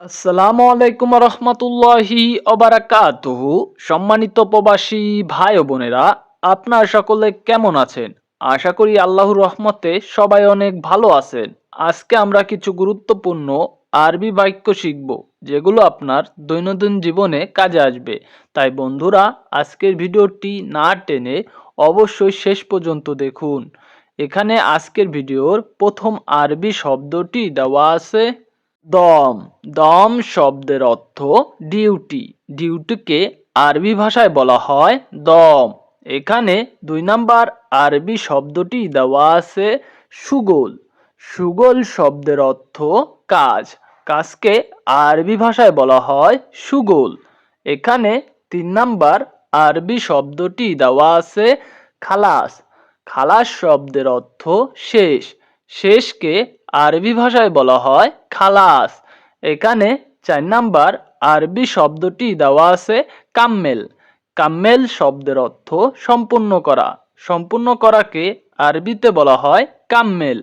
আসসালামু আলাইকুম রহমতুল্লাহি অবারাকাতুহু। সম্মানিত প্রবাসী ভাই ও বোনেরা, আপনার সকলে কেমন আছেন? আশা করি আল্লাহর রহমতে সবাই অনেক ভালো আছেন। আজকে আমরা কিছু গুরুত্বপূর্ণ আরবি বাক্য শিখব, যেগুলো আপনার দৈনন্দিন জীবনে কাজে আসবে। তাই বন্ধুরা, আজকের ভিডিওটি না টেনে অবশ্যই শেষ পর্যন্ত দেখুন। এখানে আজকের ভিডিওর প্রথম আরবি শব্দটি দেওয়া আছে দম। দম শব্দের অর্থ ডিউটি। ডিউটিকে আরবি ভাষায় বলা হয় দম। এখানে 2 নাম্বার আরবি শব্দটি দেওয়া আছে সুগোল। সুগোল শব্দের অর্থ কাজ। কাজকে আরবি ভাষায় বলা হয় সুগোল। এখানে 3 নাম্বার আরবি শব্দটি দেওয়া আছে খালাস। খালাস শব্দের অর্থ শেষ। শেষকে আরবি ভাষায় বলা হয় খালাস। এখানে 4 নাম্বার আরবি শব্দটি দেওয়া আছে কাম্মেল। কাম্মেল শব্দের অর্থ সম্পূর্ণ করা। সম্পূর্ণ করাকে আরবিতে বলা হয় কাম্মেল।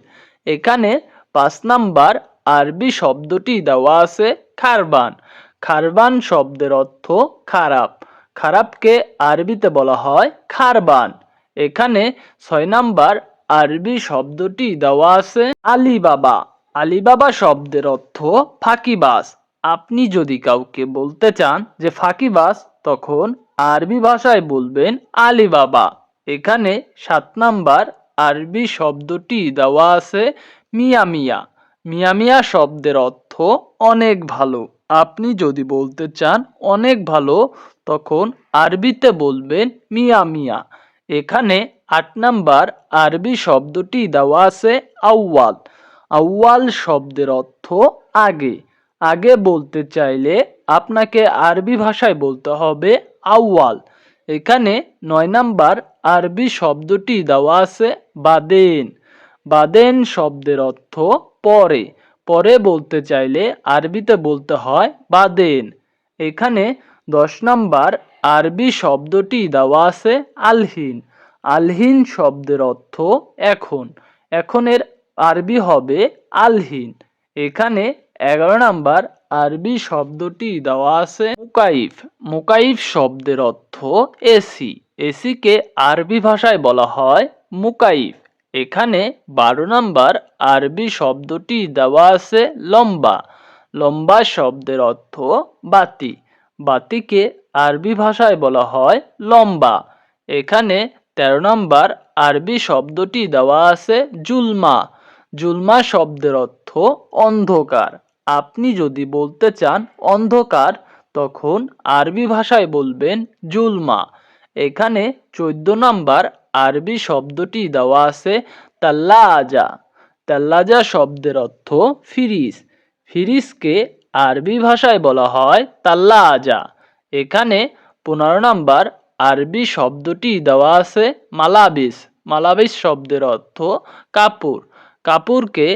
এখানে 5 নাম্বার আরবি শব্দটি দেওয়া আছে খারবান। খারবান শব্দের অর্থ খারাপ। খারাপকে আরবিতে বলা হয় খারবান। এখানে 6 নাম্বার আরবি শব্দটি দেওয়া আছে আলিবাবা। আলিবাবা শব্দের অর্থ ফাঁকিবাজ। আপনি যদি কাউকে বলতে চান যে ফাঁকিবাজ, তখন আরবি ভাষায় বলবেন আলিবাবা। এখানে 7 নাম্বার আরবি শব্দটি দেওয়া আছে মিয়া মিয়া। মিয়া মিয়া শব্দের অর্থ অনেক ভালো। আপনি যদি বলতে চান অনেক ভালো, তখন আরবিতে বলবেন মিয়া মিয়া। এখানে 8 নাম্বার আরবি শব্দটি দেওয়া আছে আউয়াল। আউয়াল শব্দের অর্থ আগে। আগে বলতে চাইলে আপনাকে আরবি ভাষায় বলতে হবে আউয়াল। এখানে 9 নাম্বার আরবি শব্দটি দেওয়া আছে বাদেন। বাদেন শব্দের অর্থ পরে। পরে বলতে চাইলে আরবিতে বলতে হয় বাদেন। এখানে 10 নাম্বার আরবি শব্দটি দেওয়া আছে আলহিন। আলহিন শব্দের অর্থ এখন। এখনের আরবি হবে আলহিন। এখানে 11 নাম্বার আরবি শব্দটি দেওয়া আছে মুকাইফ। মুকাইফ শব্দের অর্থ এসি। এসিকে আরবি ভাষায় বলা হয় মুকাইফ। এখানে 12 নাম্বার আরবি শব্দটি দেওয়া আছে লম্বা। লম্বা শব্দের অর্থ বাতি। বাতিকে আরবি ভাষায় বলা হয় লম্বা। এখানে 13 নাম্বার আরবি শব্দটি দেওয়া আছে জুলমা। জুলমা শব্দের অর্থ অন্ধকার। আপনি যদি বলতে চান অন্ধকার, তখন আরবি ভাষায় বলবেন জুলমা। এখানে 14 নাম্বার আরবি শব্দটি দেওয়া আছে তাল্লাজা। তাল্লাজা শব্দের অর্থ ফ্রিজ। ফ্রিজকে আরবি ভাষায় বলা হয় তাল্লাজা। এখানে 15 নাম্বার আরবি শব্দটি দেওয়া আছে মালাবিস। মালাবিস শব্দের অর্থ কাপড়। কাপড়কে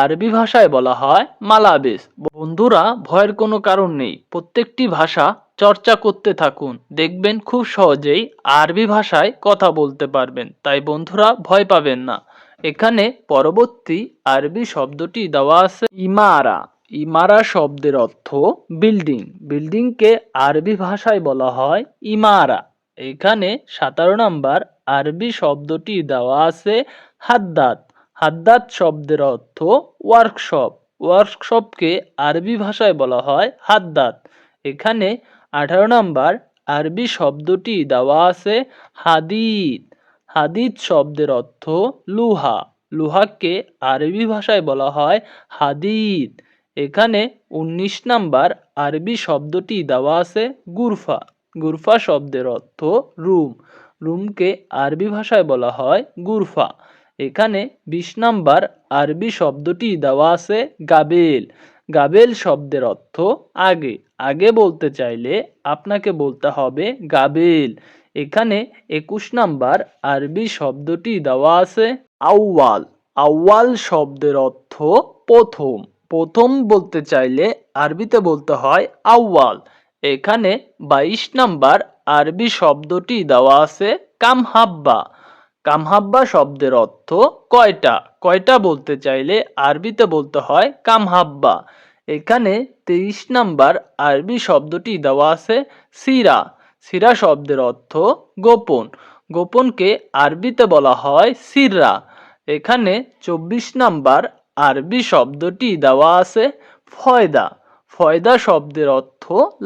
আরবি ভাষায় বলা হয় মালাবিস। বন্ধুরা, ভয়ের কোনো কারণ নেই। প্রত্যেকটি ভাষা চর্চা করতে থাকুন, দেখবেন খুব সহজেই আরবি ভাষায় কথা বলতে পারবেন। তাই বন্ধুরা, ভয় পাবেন না। এখানে পরবর্তী আরবি শব্দটি দেওয়া আছে ইমারা। ইমারা শব্দের অর্থ বিল্ডিং। বিল্ডিংকে আরবি ভাষায় বলা হয় ইমারা। এখানে 17 নাম্বার আরবি শব্দটি দেওয়া আছে হাদ্দাদ। হাদ্দাদ শব্দের অর্থ ওয়ার্কশপ। ওয়ার্কশপকে আরবি ভাষায় বলা হয় হাদ্দাদ। এখানে 18 নাম্বার আরবি শব্দটি দেওয়া আছে হাদিদ। হাদিদ শব্দের অর্থ লোহা। লোহাকে আরবি ভাষায় বলা হয় হাদিদ। এখানে 19 নাম্বার আরবি শব্দটি দেওয়া আছে গুরফা। গুরফা শব্দের অর্থ রুম। রুমকে আরবি ভাষায় বলা হয় গুরফা। এখানে 20 নাম্বার আরবি শব্দটি দেওয়া আছে গাবেল। গাবেল শব্দের অর্থ আগে। আগে বলতে চাইলে আপনাকে বলতে হবে গাবেল। এখানে 21 নাম্বার আরবি শব্দটি দেওয়া আছে আউয়াল। আউয়াল শব্দের অর্থ প্রথম। প্রথম বলতে চাইলে আরবিতে বলতে হয় আউয়াল। এখানে 22 নাম্বার আরবি শব্দটি দেওয়া আছে কামহাব্বা। কামহাব্বা শব্দের অর্থ কয়টা। কয়টা বলতে চাইলে আরবিতে বলতে হয় কামহাব্বা। এখানে 23 নাম্বার আরবি শব্দটি দেওয়া আছে সিরা। সিরা শব্দের অর্থ গোপন। গোপনকে আরবিতে বলা হয় সিররা। এখানে 24 নাম্বার আরবি শব্দটি দেওয়া আছে ফয়দা। ফয়দা শব্দের অর্থ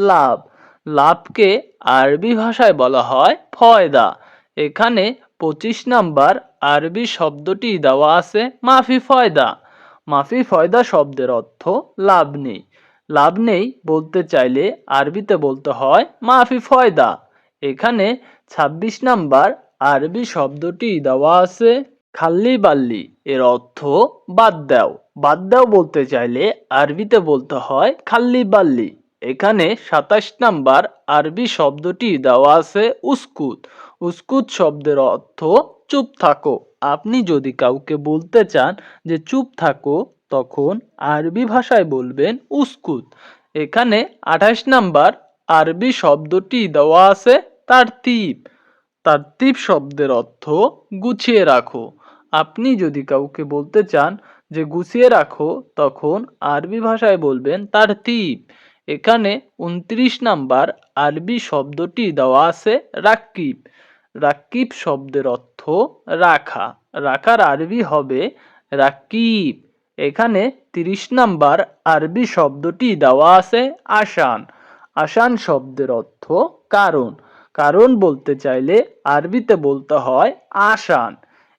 লাভ। লাভকে আরবি ভাষায় বলা হয় ফয়দা। এখানে 25 নাম্বার আরবি শব্দটি দেওয়া আছে মাফি ফয়দা। মাফি ফয়দা শব্দের অর্থ লাভ নেই। লাভ নেই বলতে চাইলে আরবিতে বলতে হয় মাফি ফয়দা। এখানে 26 নাম্বার আরবি শব্দটি দেওয়া আছে খাল্লি বাল্লি। এর অর্থ বাদ দাও। বাদ দাও বলতে চাইলে আরবিতে বলতে হয় খাল্লি বাল্লি। এখানে 27 নাম্বার আরবি শব্দটি দেওয়া আছে উস্কুত। উস্কুত শব্দের অর্থ চুপ থাকো। আপনি যদি কাউকে বলতে চান যে চুপ থাকো, তখন আরবি ভাষায় বলবেন উস্কুত। এখানে 28 নাম্বার আরবি শব্দটি দেওয়া আছে তারতিব। তারতিব শব্দের অর্থ গুছিয়ে রাখো। আপনি যদি কাউকে বলতে চান যে গুছিয়ে রাখো, তখন আরবি ভাষায় বলবেন তারতিব। এখানে 29 নাম্বার আরবি শব্দটি দেওয়া আছে রাক্কিব। রাক্কিব শব্দের অর্থ রাখা। রাখার আরবি হবে রাক্কিব। এখানে 30 নাম্বার আরবি শব্দটি দেওয়া আছে আসান। আসান শব্দের অর্থ কারণ। কারণ বলতে চাইলে আরবিতে বলতে হয় আসান।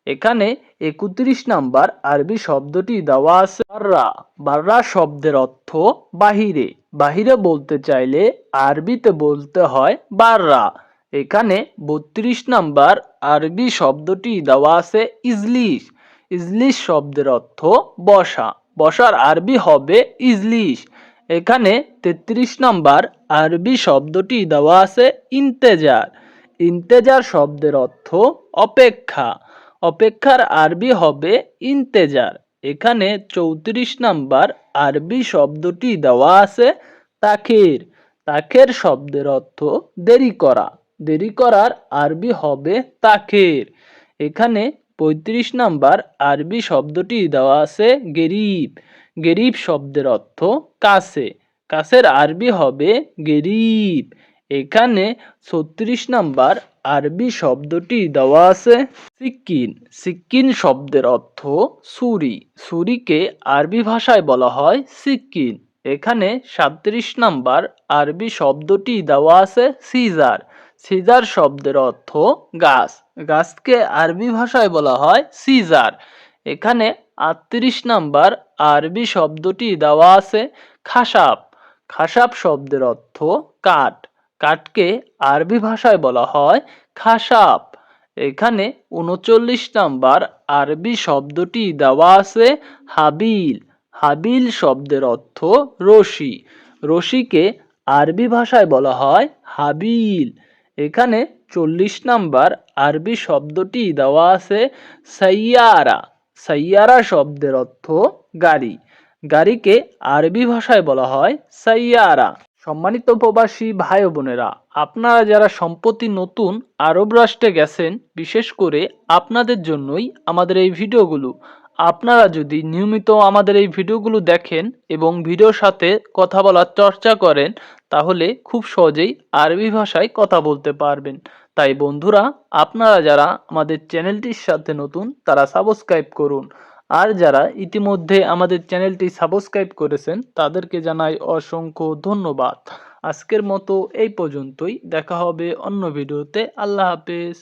এখানে 31 নাম্বার আরবি শব্দটি দেওয়া আছে বাররা। বাররা শব্দের অর্থ বাহিরে। বাহিরে বলতে চাইলে আরবিতে বলতে হয় বাররা। এখানে 32 নাম্বার আরবি শব্দটি দেওয়া আছে ইজলিস। ইজলিস শব্দের অর্থ বসা। বসার আরবি হবে ইজলিস। এখানে 33 নাম্বার আরবি শব্দটি দেওয়া আছে ইন্তেজার। ইন্তেজার শব্দের অর্থ অপেক্ষা। অপেক্ষার আরবি হবে ইন্তেজার। এখানে 34 নাম্বার আরবি শব্দটি দেওয়া আছে তাখির। তাখির শব্দের অর্থ দেরি করা। দেরি করার আরবি হবে তাখির। এখানে 35 নাম্বার আরবি শব্দটি দেওয়া আছে গেরিব। গেরিব শব্দের অর্থ কাছে। কাছের আরবি হবে গেরিব। এখানে 36 নাম্বার আরবি শব্দটি দেওয়া আছে সিক্কিন। সিক্কিন শব্দের অর্থ ছুরি। ছুরিকে আরবি ভাষায় বলা হয় সিক্কিন। এখানে 37 নাম্বার আরবি শব্দটি দেওয়া আছে সিজার। সিজার শব্দের অর্থ গাছ। গাছকে আরবি ভাষায় বলা হয় সিজার। এখানে 38 নাম্বার আরবি শব্দটি দেওয়া আছে খাসাব। খাসাব শব্দের অর্থ কাঠ। কাঠকে আরবি ভাষায় বলা হয় খাসাব। এখানে 39 নাম্বার আরবি শব্দটি দেওয়া আছে হাবিল। হাবিল শব্দের অর্থ রশি। রশিকে আরবি ভাষায় বলা হয় হাবিল। এখানে 40 নাম্বার আরবি শব্দটি দেওয়া আছে সাইয়ারা। সাইয়ারা শব্দের অর্থ গাড়ি। গাড়িকে আরবি ভাষায় বলা হয় সাইয়ারা। সম্মানিত প্রবাসী ভাই ও বোনেরা, আপনারা যারা সম্প্রতি নতুন আরব রাষ্ট্রে গেছেন, বিশেষ করে আপনাদের জন্যই আমাদের এই ভিডিওগুলো। আপনারা যদি নিয়মিত আমাদের এই ভিডিওগুলো দেখেন এবং ভিডিওর সাথে কথা বলার চর্চা করেন, তাহলে খুব সহজেই আরবি ভাষায় কথা বলতে পারবেন। তাই বন্ধুরা, আপনারা যারা আমাদের চ্যানেলটির সাথে নতুন, তারা সাবস্ক্রাইব করুন। আর যারা ইতিমধ্যে আমাদের চ্যানেলটি সাবস্ক্রাইব করেছেন, তাদেরকে জানাই অসংখ্য ধন্যবাদ। আজকের মতো এই পর্যন্তই। দেখা হবে অন্য ভিডিওতে। আল্লাহ হাফেজ।